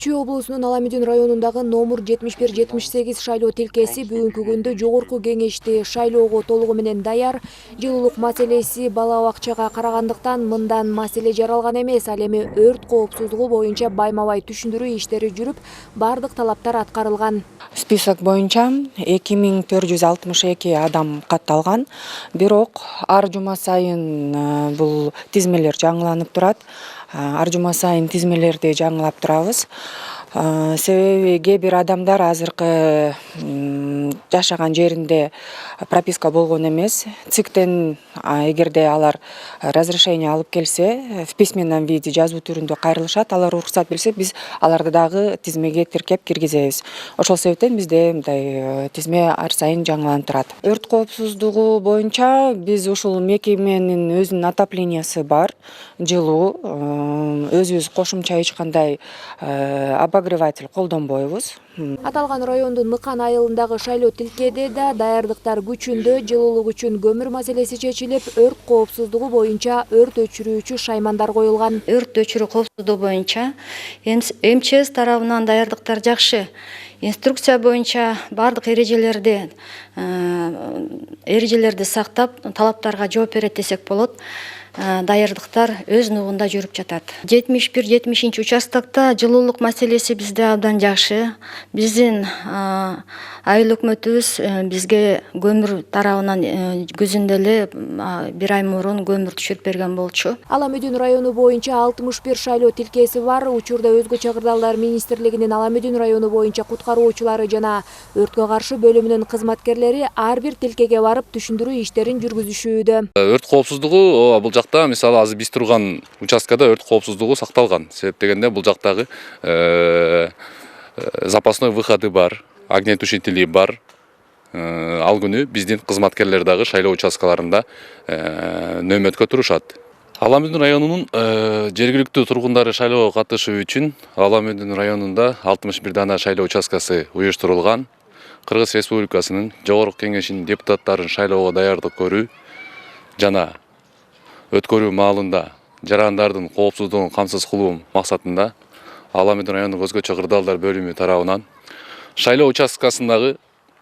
Чүй облусунун Ала Мүдүн районундагы номер 71-78 шайлоо тилкеси бүгүнкү күндө жогорку кеңешти шайлоого толугу менен даяр. Жылуулук маселеси бала бакчага карагандыктан мындан маселе жаралган эмес. Ал эми өрт коопсуздугу боюнча байма-бай түшүндүрүү иштери жүрүп, бардык талаптар аткарылган. Список боюнча 2462 адам катталган. Бирок ар жума сайын бул тизмелер жаңыланып турат. Ар жума сайын тизмелерди жаңылап турабыз. Себеби кээ бир адамдар азыркы жашаган жеринде прописка болгон эмес. ЦИКтен эгерде алар разрешение алып келсе, в письменном виде жазуу түрүндө кайрылышат, алар уруксат берсе, биз аларды дагы тизмеге тиркеп киргизебиз. Ошол себептен бизде мындай тизме ар сайын жаңыланып турат. Өрт коопсуздугу боюнча биз ушул мекеменин өзүнүн отоплениясы бар, жылуу, өзүбүз кошумча эч кандай обогреватель колдонбойбуз. Аталган райондун Мыкан айылындагы шайлоо тилкеде да даярдыктар күчүндө. Жылуулук үчүн көмүр маселеси чечилип, өрт коопсуздугу боюнча өрт өчүрүүчү шаймандар коюлган. Өрт өчүрүү коопсуздугу боюнча МЧС тарабынан даярдыктар жакшы. Инструкция боюнча бардык эрежелерди сактап, талаптарга жооп берет десек болот. Даярдыктар өз нугунда жүрүп жатат. 71-70 участокта жылуулук маселеси бизде абдан жакшы. Биздин айыл өкмөтүбүз бизге көмүр тарабынан күзүндө эле бир ай мурун көмүр түшүрүп берген болчу. Ала Мүдүн району боюнча 61 шайлоо тилкеси бар. Учурда Өзгө чакырдалдар министрлигинин Ала Мүдүн району боюнча куткаруучулары жана өрткө каршы бөлүмүнүн кызматкерлери ар бир тилкеге барып түшүндүрүү иштерин жүргүзүшүүдө. Өрт коопсуздугу бул жакта мисалы азыр биз турган участкада өрт коопсуздугу сакталган. Себеп дегенде бул жактагы запасной выходы бар, огнетушители бар. Ал күнү биздин кызматкерлер дагы шайлоо участкаларында нөөмөткө турушат. Ала Мүдүн районунун жергиликтүү тургундары шайлоого катышуу үчүн Ала Мүдүн районунда 61 дана шайлоо участкасы уюштурулган. Кыргыз Республикасынын Жогорку Кеңешинин депутаттарын шайлоого даярдык көрүү жана өткөрүү маалында жарандардын коопсуздугун камсыз кылуу максатында Ала Мүдүн районундук Өзгө чакырдалдар бөлүмү тарабынан шайлоо участкасындагы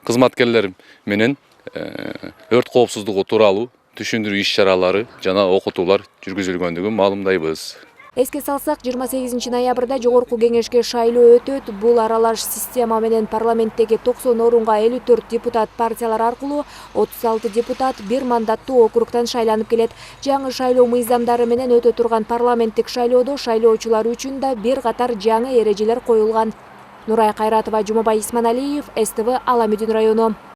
кызматкерлер менен өрт коопсуздугу тууралуу түшүндүрүү иш-чаралары жана окутуулар жүргүзүлгөндүгүн маалымдайбыз. Эске салсак, 28 ноябрда Жогорку Кеңешке шайлоо өтөт. Бул аралаш система менен парламенттеги 90 орунга 54 депутат партиялар аркылуу 36 депутат бир мандаттуу округтан шайланып келет. Жаңы шайлоо мыйзамдары менен өтө турган парламенттик шайлоодо шайлоочулар үчүн да бир катар жаңы эрежелер коюлган. Нурай Кайратова, Жумабай Исманалиев, СТВ, Ала Мүдүн району.